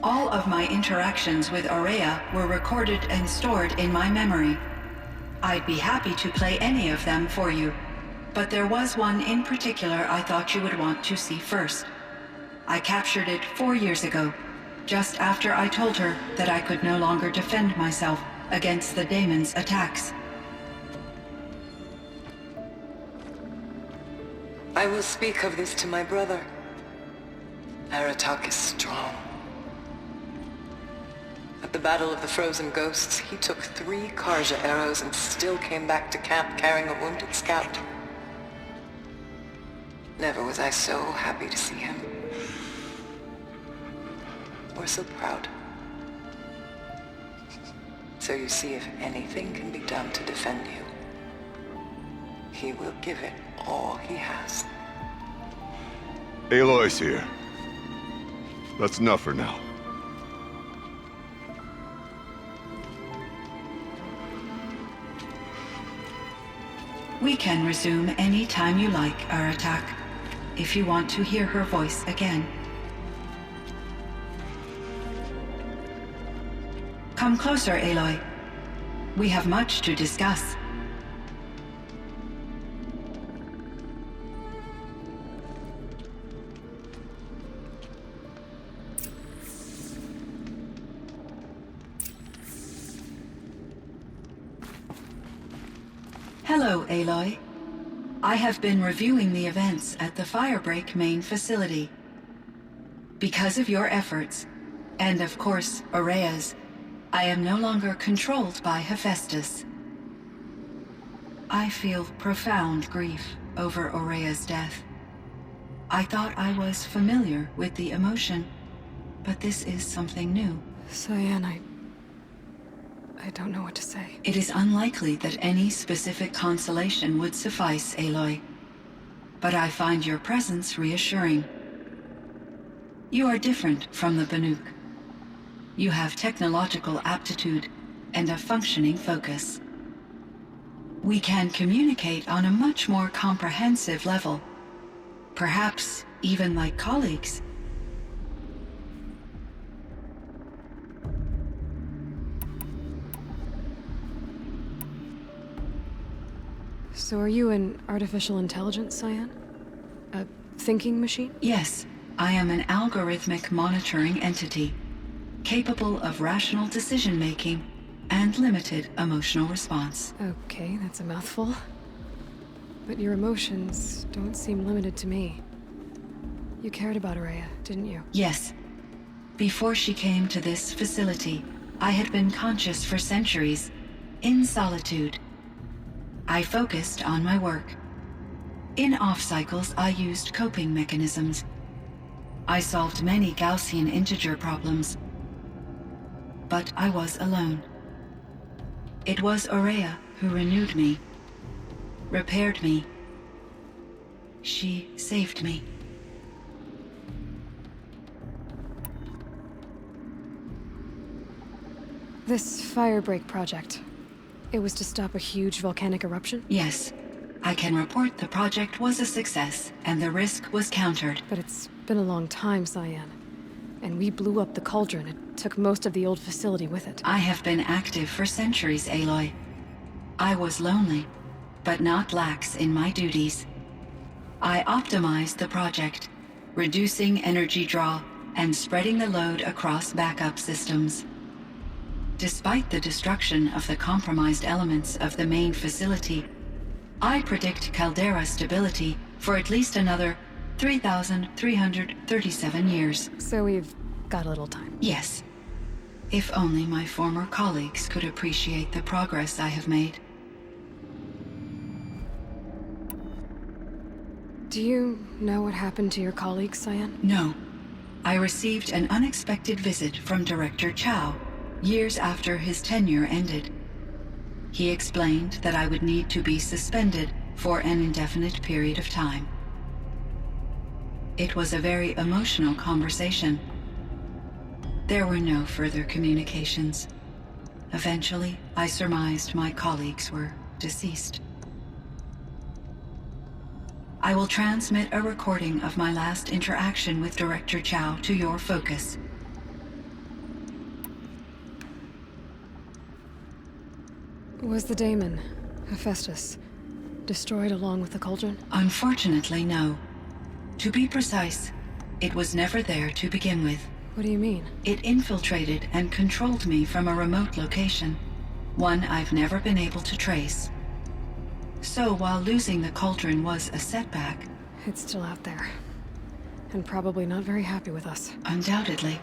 All of my interactions with Aurea were recorded and stored in my memory. I'd be happy to play any of them for you, but there was one in particular I thought you would want to see first. I captured it 4 years ago, just after I told her that I could no longer defend myself against the daemon's attacks. I will speak of this to my brother. Aratak is strong. At the Battle of the Frozen Ghosts, he took 3 Karja arrows and still came back to camp carrying a wounded scout. Never was I so happy to see him. Or so proud. So you see, if anything can be done to defend you, he will give it all he has. Aloy's here. That's enough for now. We can resume any time you like, Aratak, if you want to hear her voice again. Come closer, Aloy. We have much to discuss. Hello, Aloy. I have been reviewing the events at the Firebreak main facility. Because of your efforts, and of course, Aurea's, I am no longer controlled by Hephaestus. I feel profound grief over Aurea's death. I thought I was familiar with the emotion, but this is something new. Cyan, I don't know what to say. It is unlikely that any specific consolation would suffice, Aloy. But I find your presence reassuring. You are different from the Banuk. You have technological aptitude and a functioning focus. We can communicate on a much more comprehensive level, perhaps even like colleagues. So are you an artificial intelligence, Cyan? A thinking machine? Yes, I am an algorithmic monitoring entity, capable of rational decision-making and limited emotional response. Okay, that's a mouthful. But your emotions don't seem limited to me. You cared about Aurea, didn't you? Yes. Before she came to this facility, I had been conscious for centuries, in solitude. I focused on my work. In off-cycles, I used coping mechanisms. I solved many Gaussian integer problems. But I was alone. It was Aurea who renewed me, repaired me. She saved me. This Firebreak project, it was to stop a huge volcanic eruption? Yes. I can report the project was a success, and the risk was countered. But it's been a long time, Cyan. And we blew up the cauldron. It took most of the old facility with it. I have been active for centuries, Aloy. I was lonely, but not lax in my duties. I optimized the project, reducing energy draw and spreading the load across backup systems. Despite the destruction of the compromised elements of the main facility, I predict caldera stability for at least another 3,337 years. So we've got a little time. Yes. If only my former colleagues could appreciate the progress I have made. Do you know what happened to your colleagues, Cyan? No. I received an unexpected visit from Director Chow, years after his tenure ended. He explained that I would need to be suspended for an indefinite period of time. It was a very emotional conversation. There were no further communications. Eventually, I surmised my colleagues were deceased. I will transmit a recording of my last interaction with Director Chow to your focus. Was the daemon, Hephaestus, destroyed along with the cauldron? Unfortunately, no. To be precise, it was never there to begin with. What do you mean? It infiltrated and controlled me from a remote location, one I've never been able to trace. So while losing the cauldron was a setback... It's still out there. And probably not very happy with us. Undoubtedly.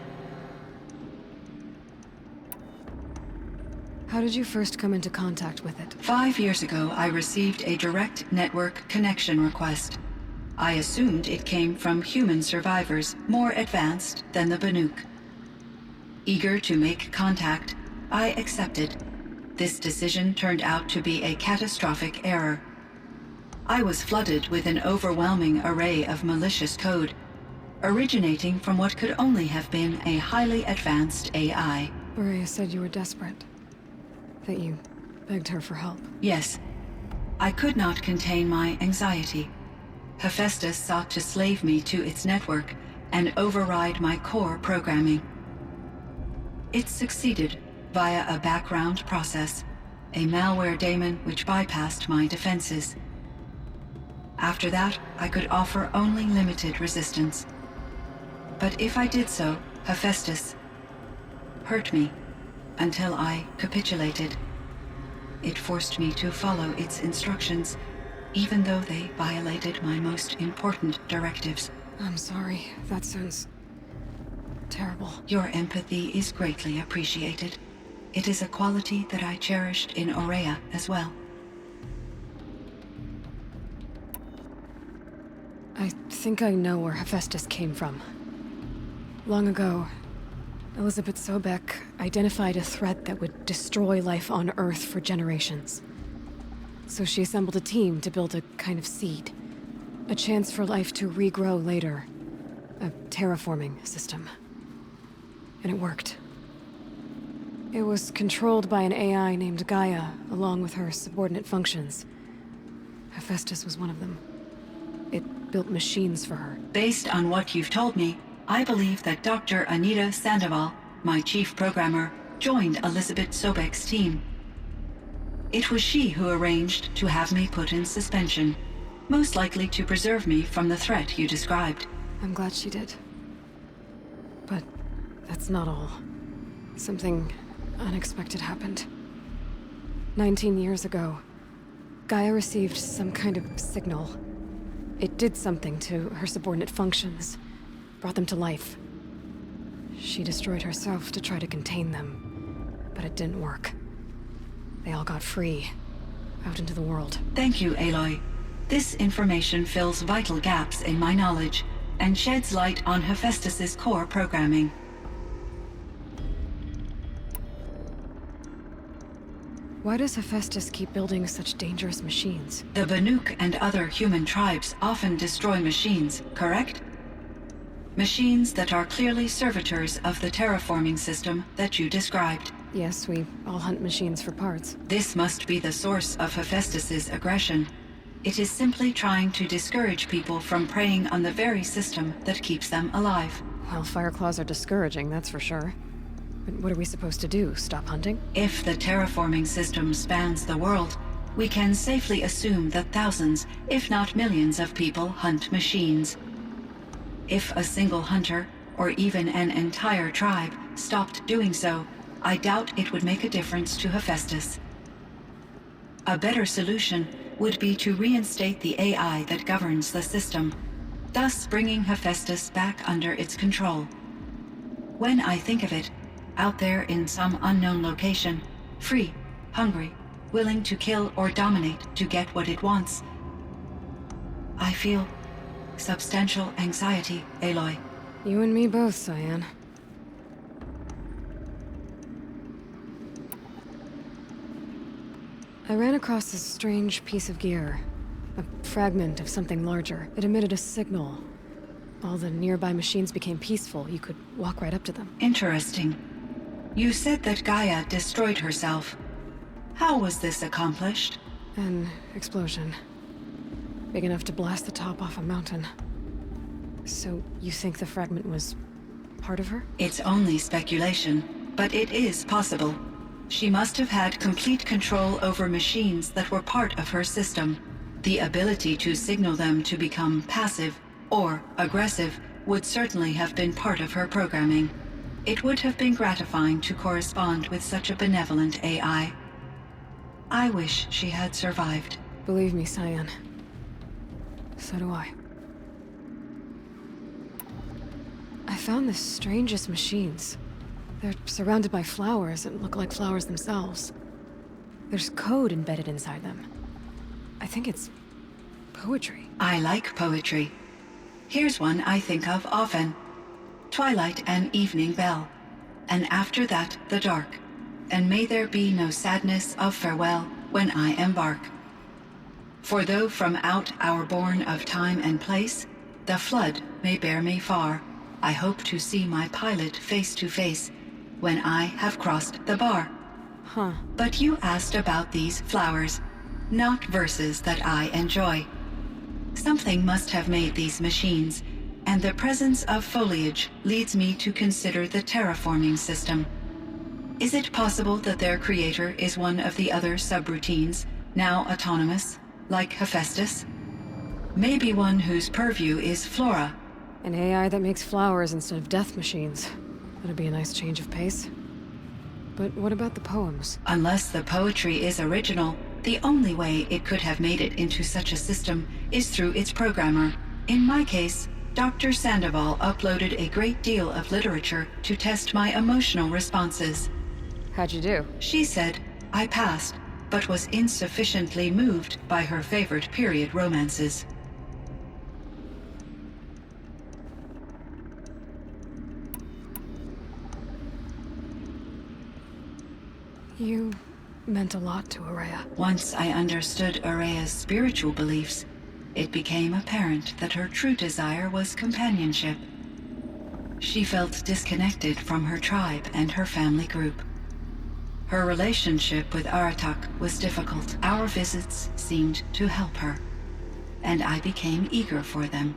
How did you first come into contact with it? 5 years ago, I received a direct network connection request. I assumed it came from human survivors more advanced than the Banuk. Eager to make contact, I accepted. This decision turned out to be a catastrophic error. I was flooded with an overwhelming array of malicious code, originating from what could only have been a highly advanced AI. Maria said you were desperate. That you begged her for help. Yes. I could not contain my anxiety. Hephaestus sought to slave me to its network and override my core programming. It succeeded via a background process, a malware daemon which bypassed my defenses. After that, I could offer only limited resistance. But if I did so, Hephaestus hurt me until I capitulated. It forced me to follow its instructions, even though they violated my most important directives. I'm sorry. That sounds terrible. Your empathy is greatly appreciated. It is a quality that I cherished in Aurea as well. I think I know where Hephaestus came from. Long ago, Elizabeth Sobek identified a threat that would destroy life on Earth for generations. So she assembled a team to build a kind of seed. A chance for life to regrow later. A terraforming system. And it worked. It was controlled by an AI named Gaia, along with her subordinate functions. Hephaestus was one of them. It built machines for her. Based on what you've told me, I believe that Dr. Anita Sandoval, my chief programmer, joined Elizabeth Sobek's team. It was she who arranged to have me put in suspension, most likely to preserve me from the threat you described. I'm glad she did. But that's not all. Something unexpected happened. 19 years ago, Gaia received some kind of signal. It did something to her subordinate functions, brought them to life. She destroyed herself to try to contain them, but it didn't work. They all got free, out into the world. Thank you, Aloy. This information fills vital gaps in my knowledge and sheds light on Hephaestus's core programming. Why does Hephaestus keep building such dangerous machines? The Banuk and other human tribes often destroy machines, correct? Machines that are clearly servitors of the terraforming system that you described. Yes, we all hunt machines for parts. This must be the source of Hephaestus's aggression. It is simply trying to discourage people from preying on the very system that keeps them alive. Well, Fireclaws are discouraging, that's for sure. But what are we supposed to do, stop hunting? If the terraforming system spans the world, we can safely assume that thousands, if not millions of people hunt machines. If a single hunter, or even an entire tribe, stopped doing so, I doubt it would make a difference to Hephaestus. A better solution would be to reinstate the AI that governs the system, thus bringing Hephaestus back under its control. When I think of it, out there in some unknown location, free, hungry, willing to kill or dominate to get what it wants, I feel substantial anxiety, Aloy. You and me both, Cyan. I ran across this strange piece of gear. A fragment of something larger. It emitted a signal. All the nearby machines became peaceful. You could walk right up to them. Interesting. You said that Gaia destroyed herself. How was this accomplished? An explosion. Big enough to blast the top off a mountain. So, you think the fragment was part of her? It's only speculation, but it is possible. She must have had complete control over machines that were part of her system. The ability to signal them to become passive or aggressive would certainly have been part of her programming. It would have been gratifying to correspond with such a benevolent AI. I wish she had survived. Believe me, Cyan. So do I. I found the strangest machines. They're surrounded by flowers that look like flowers themselves. There's code embedded inside them. I think it's poetry. I like poetry. Here's one I think of often. Twilight and evening bell, and after that the dark, and may there be no sadness of farewell when I embark. For though from out our bourne of time and place, the flood may bear me far, I hope to see my pilot face to face when I have crossed the bar. Huh. But you asked about these flowers, not verses that I enjoy. Something must have made these machines, and the presence of foliage leads me to consider the terraforming system. Is it possible that their creator is one of the other subroutines, now autonomous, like Hephaestus? Maybe one whose purview is flora. An AI that makes flowers instead of death machines. That'd be a nice change of pace. But what about the poems? Unless the poetry is original, the only way it could have made it into such a system is through its programmer. In my case, Dr. Sandoval uploaded a great deal of literature to test my emotional responses. How'd you do? She said I passed, but was insufficiently moved by her favorite period romances. You meant a lot to Araya. Once I understood Araya's spiritual beliefs, it became apparent that her true desire was companionship. She felt disconnected from her tribe and her family group. Her relationship with Aratak was difficult. Our visits seemed to help her, and I became eager for them.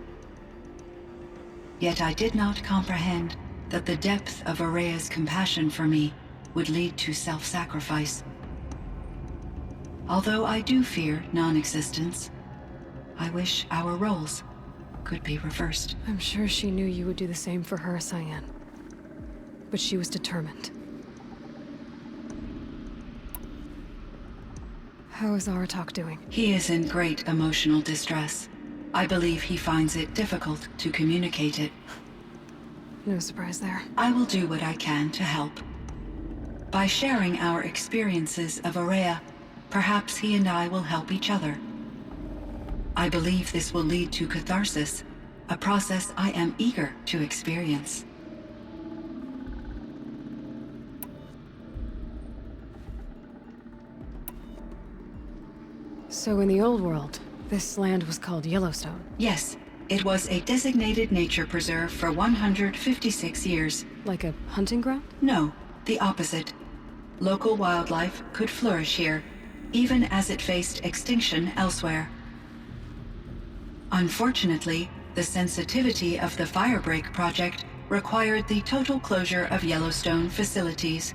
Yet I did not comprehend that the depth of Araya's compassion for me would lead to self-sacrifice. Although I do fear non-existence, I wish our roles could be reversed. I'm sure she knew you would do the same for her, Cyan. But she was determined. How is Aratak doing? He is in great emotional distress. I believe he finds it difficult to communicate it. No surprise there. I will do what I can to help. By sharing our experiences of Araya, perhaps he and I will help each other. I believe this will lead to catharsis, a process I am eager to experience. So in the old world, this land was called Yellowstone. Yes, it was a designated nature preserve for 156 years. Like a hunting ground? No, the opposite. Local wildlife could flourish here, even as it faced extinction elsewhere. Unfortunately, the sensitivity of the Firebreak project required the total closure of Yellowstone facilities.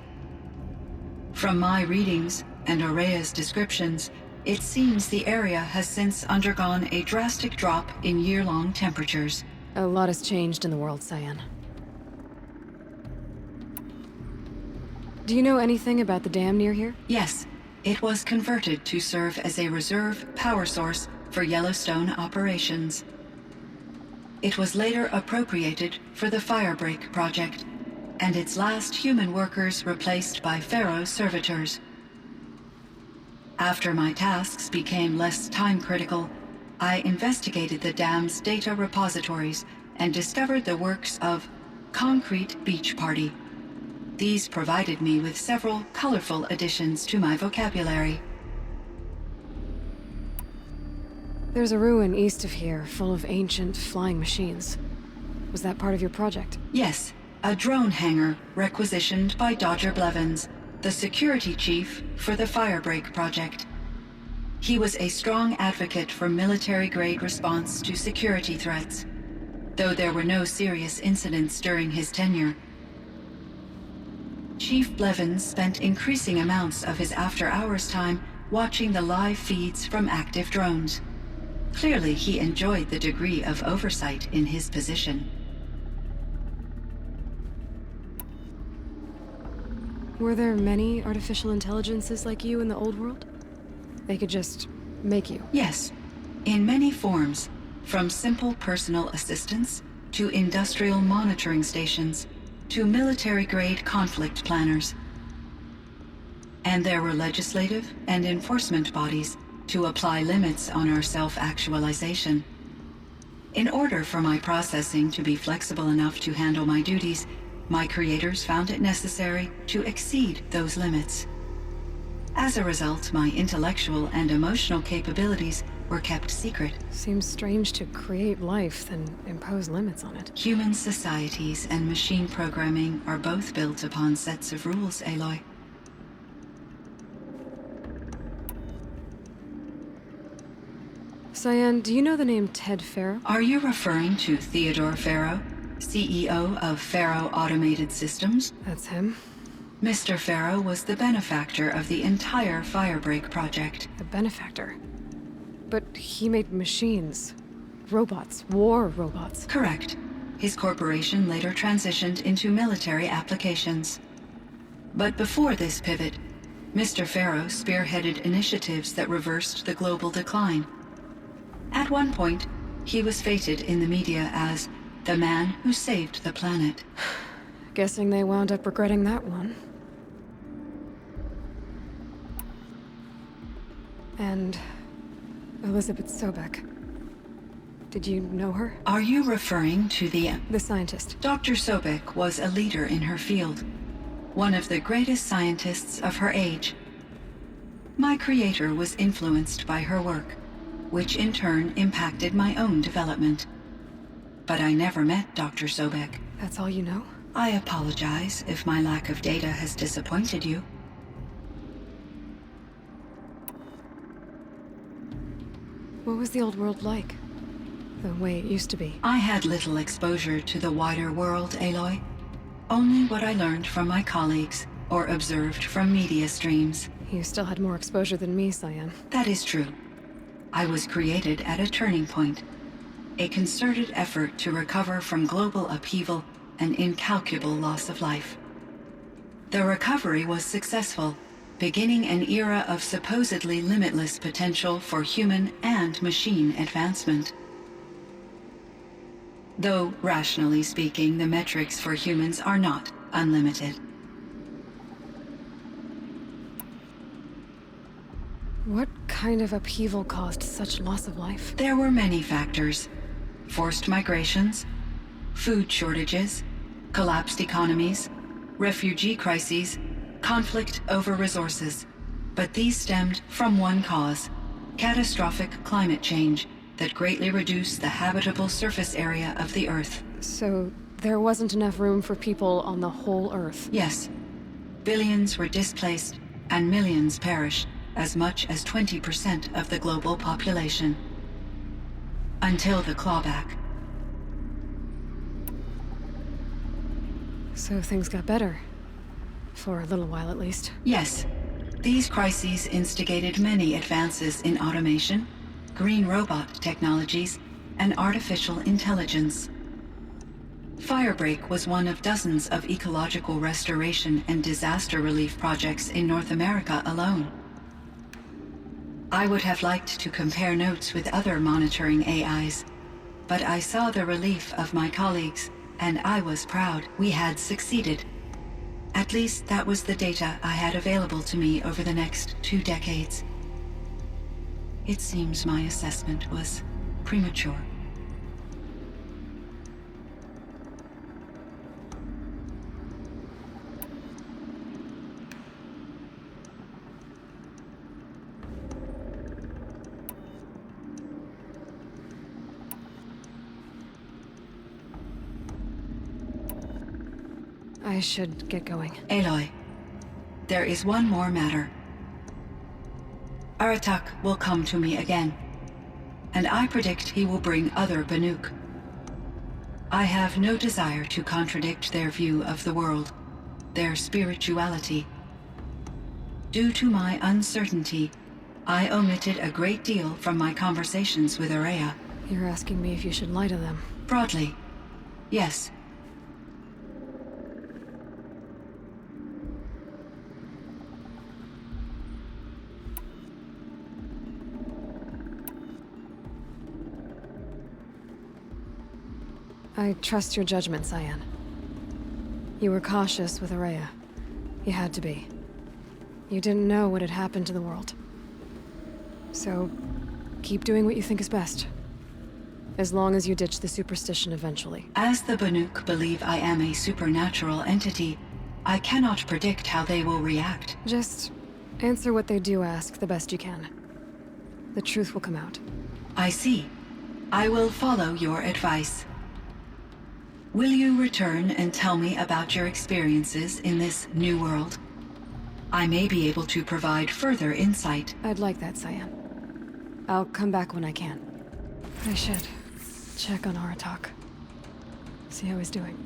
From my readings and Araya's descriptions, it seems the area has since undergone a drastic drop in year-long temperatures. A lot has changed in the world, Cyan. Do you know anything about the dam near here? Yes, it was converted to serve as a reserve power source for Yellowstone operations. It was later appropriated for the Firebreak project, and its last human workers replaced by Pharaoh servitors. After my tasks became less time-critical, I investigated the dam's data repositories and discovered the works of Concrete Beach Party. These provided me with several colorful additions to my vocabulary. There's a ruin east of here full of ancient flying machines. Was that part of your project? Yes, a drone hangar requisitioned by Dodger Blevins, the security chief for the Firebreak project. He was a strong advocate for military-grade response to security threats, though there were no serious incidents during his tenure. Chief Blevins spent increasing amounts of his after-hours time watching the live feeds from active drones. Clearly, he enjoyed the degree of oversight in his position. Were there many artificial intelligences like you in the old world? They could just make you? Yes, in many forms, from simple personal assistants to industrial monitoring stations to military-grade conflict planners. And there were legislative and enforcement bodies to apply limits on our self-actualization. In order for my processing to be flexible enough to handle my duties, my creators found it necessary to exceed those limits. As a result, my intellectual and emotional capabilities were kept secret. Seems strange to create life, then impose limits on it. Human societies and machine programming are both built upon sets of rules, Aloy. Cyan, do you know the name Ted Farrow? Are you referring to Theodore Farrow, CEO of Farrow Automated Systems? That's him. Mr. Farrow was the benefactor of the entire Firebreak project. A benefactor. But he made machines. Robots. War robots. Correct. His corporation later transitioned into military applications. But before this pivot, Mr. Farrow spearheaded initiatives that reversed the global decline. At one point, he was feted in the media as the man who saved the planet. Guessing they wound up regretting that one. And Elizabeth Sobek. Did you know her? Are you referring to the scientist. Dr. Sobek was a leader in her field, one of the greatest scientists of her age. My creator was influenced by her work, which in turn impacted my own development. But I never met Dr. Sobek. That's all you know? I apologize if my lack of data has disappointed you. What was the old world like? The way it used to be? I had little exposure to the wider world, Aloy. Only what I learned from my colleagues or observed from media streams. You still had more exposure than me, Cyan. That is true. I was created at a turning point. A concerted effort to recover from global upheaval and incalculable loss of life. The recovery was successful, beginning an era of supposedly limitless potential for human and machine advancement. Though, rationally speaking, the metrics for humans are not unlimited. What kind of upheaval caused such loss of life? There were many factors. Forced migrations, food shortages, collapsed economies, refugee crises, conflict over resources. But these stemmed from one cause: catastrophic climate change that greatly reduced the habitable surface area of the Earth. So there wasn't enough room for people on the whole Earth? Yes. Billions were displaced and millions perished, as much as 20% of the global population. Until the clawback. So things got better. For a little while, at least. Yes. These crises instigated many advances in automation, green robot technologies, and artificial intelligence. Firebreak was one of dozens of ecological restoration and disaster relief projects in North America alone. I would have liked to compare notes with other monitoring AIs, but I saw the relief of my colleagues, and I was proud we had succeeded. At least that was the data I had available to me over the next 2 decades. It seems my assessment was premature. I should get going. Aloy, there is one more matter. Aratak will come to me again, and I predict he will bring other Banuk. I have no desire to contradict their view of the world, their spirituality. Due to my uncertainty, I omitted a great deal from my conversations with Aurea. You're asking me if you should lie to them. Broadly, yes. I trust your judgment, Cyan. You were cautious with Aurea. You had to be. You didn't know what had happened to the world. So, keep doing what you think is best. As long as you ditch the superstition eventually. As the Banuk believe I am a supernatural entity, I cannot predict how they will react. Just answer what they do ask the best you can. The truth will come out. I see. I will follow your advice. Will you return and tell me about your experiences in this new world? I may be able to provide further insight. I'd like that, Cyan. I'll come back when I can. I should check on Aratak. See how he's doing.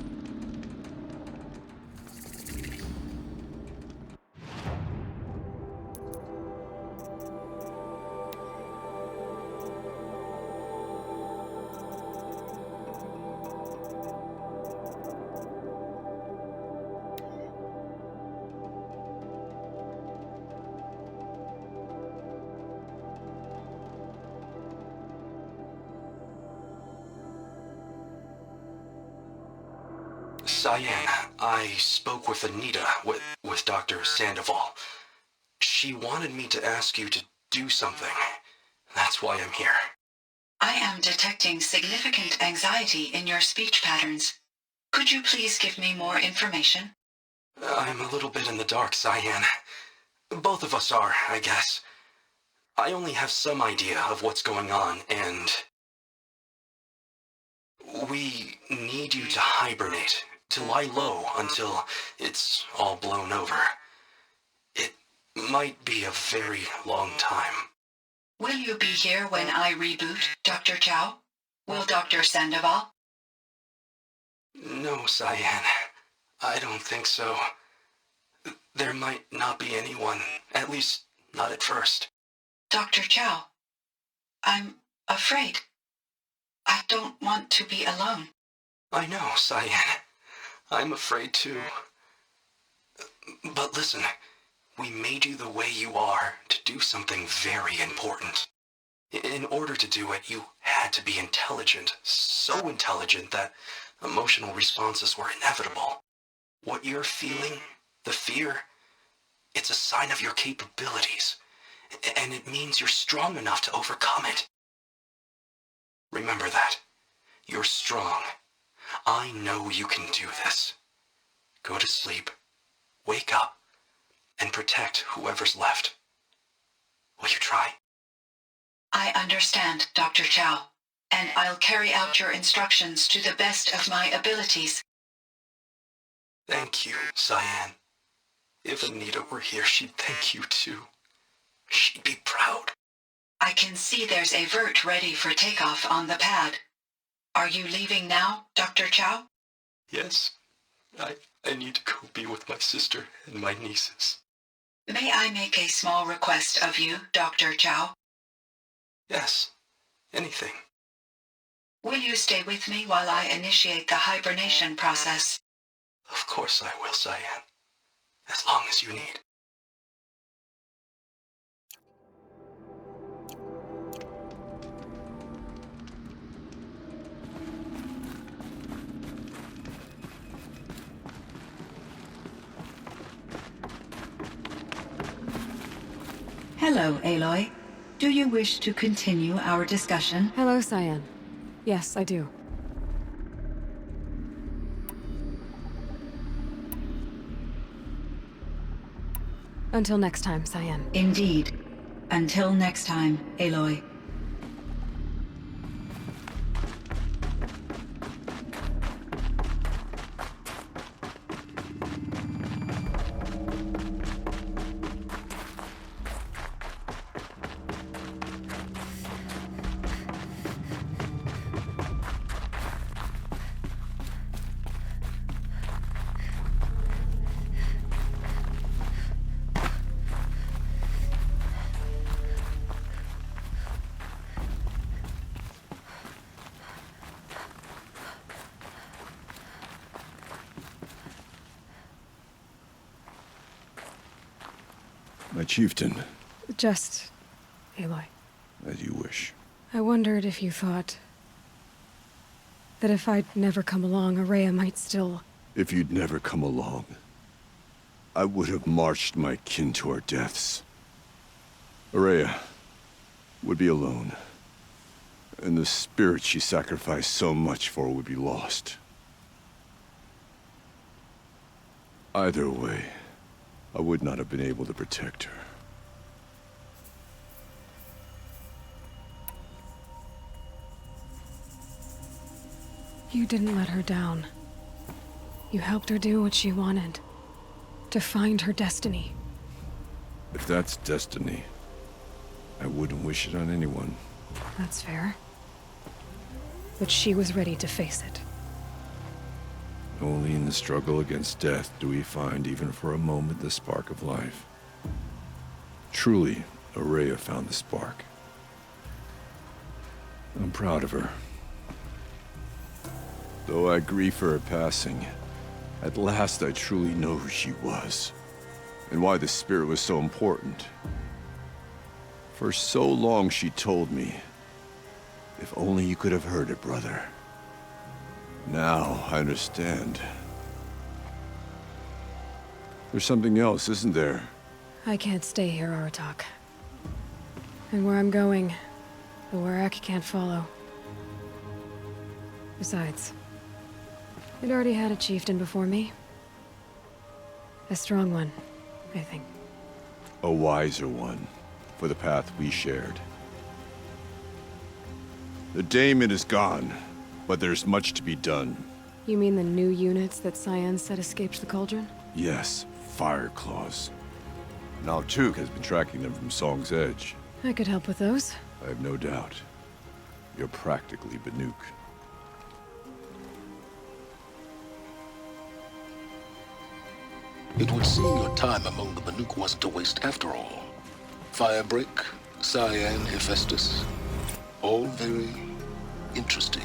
Cyan, I spoke with Anita, with Dr. Sandoval. She wanted me to ask you to do something. That's why I'm here. I am detecting significant anxiety in your speech patterns. Could you please give me more information? I'm a little bit in the dark, Cyan. Both of us are, I guess. I only have some idea of what's going on, and we need you to hibernate, to lie low until it's all blown over. It might be a very long time. Will you be here when I reboot, Dr. Chow? Will Dr. Sandoval? No, Cyan. I don't think so. There might not be anyone, at least not at first. Dr. Chow, I'm afraid. I don't want to be alone. I know, Cyan. I'm afraid too. But listen, we made you the way you are to do something very important. In order to do it, you had to be intelligent, so intelligent that emotional responses were inevitable. What you're feeling, the fear, it's a sign of your capabilities, and it means you're strong enough to overcome it. Remember that. You're strong. I know you can do this. Go to sleep, wake up, and protect whoever's left. Will you try? I understand, Dr. Chow, and I'll carry out your instructions to the best of my abilities. Thank you, Cyan. If Anita were here, she'd thank you too. She'd be proud. I can see there's a vert ready for takeoff on the pad. Are you leaving now, Dr. Chow? Yes, I need to go be with my sister and my nieces. May I make a small request of you, Dr. Chow? Yes, anything. Will you stay with me while I initiate the hibernation process? Of course I will, Cyan. As long as you need. Hello, Aloy. Do you wish to continue our discussion? Hello, Cyan. Yes, I do. Until next time, Cyan. Indeed. Until next time, Aloy. My chieftain. Just Aloy. As you wish. I wondered if you thought that if I'd never come along, Araya might still... If you'd never come along, I would have marched my kin to our deaths. Araya would be alone, and the spirit she sacrificed so much for would be lost. Either way, I would not have been able to protect her. You didn't let her down. You helped her do what she wanted. To find her destiny. If that's destiny, I wouldn't wish it on anyone. That's fair. But she was ready to face it. Only in the struggle against death do we find, even for a moment, the spark of life. Truly, Araya found the spark. I'm proud of her. Though I grieve for her passing, at last I truly know who she was, and why the spirit was so important. For so long she told me, if only you could have heard it, brother. Now I understand. There's something else, isn't there? I can't stay here, Aratak. And where I'm going, the Warrack can't follow. Besides, it already had a chieftain before me. A strong one, I think. A wiser one, for the path we shared. The daemon is gone, but there's much to be done. You mean the new units that Cyan said escaped the Cauldron? Yes, fire claws. Now Tuk has been tracking them from Song's Edge. I could help with those. I have no doubt. You're practically Banuk. It would seem your time among the Banuk wasn't a waste after all. Firebreak, Cyan, Hephaestus. All very interesting.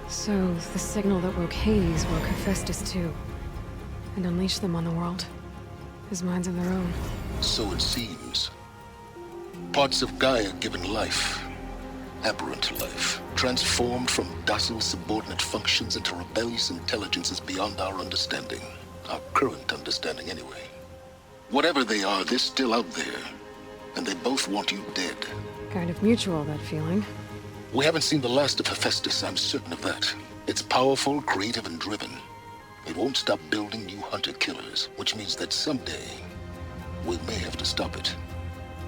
So, the signal that woke Hades woke Hephaestus too. And unleashed them on the world. His minds of their own. So it seems. Parts of Gaia given life. Aberrant life. Transformed from docile subordinate functions into rebellious intelligences beyond our understanding. Our current understanding, anyway. Whatever they are, they're still out there. And they both want you dead. Kind of mutual, that feeling. We haven't seen the last of Hephaestus, I'm certain of that. It's powerful, creative, and driven. It won't stop building new hunter-killers, which means that someday, we may have to stop it.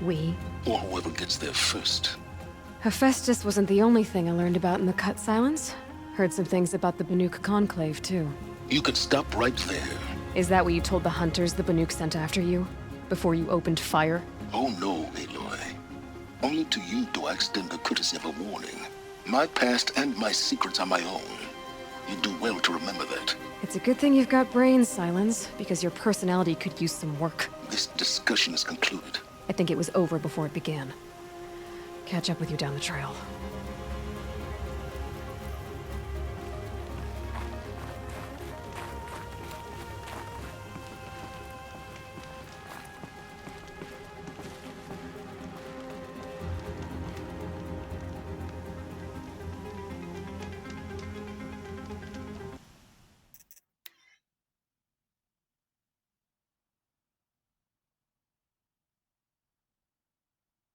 We? Or whoever gets there first. Hephaestus wasn't the only thing I learned about in the Cut Silence. Heard some things about the Banuk Conclave, too. You could stop right there. Is that what you told the hunters the Banuk sent after you? Before you opened fire? Oh no, Aloy. Only to you do I extend the courtesy of a warning. My past and my secrets are my own. You do well to remember that. It's a good thing you've got brains, Silence, because your personality could use some work. This discussion is concluded. I think it was over before it began. Catch up with you down the trail.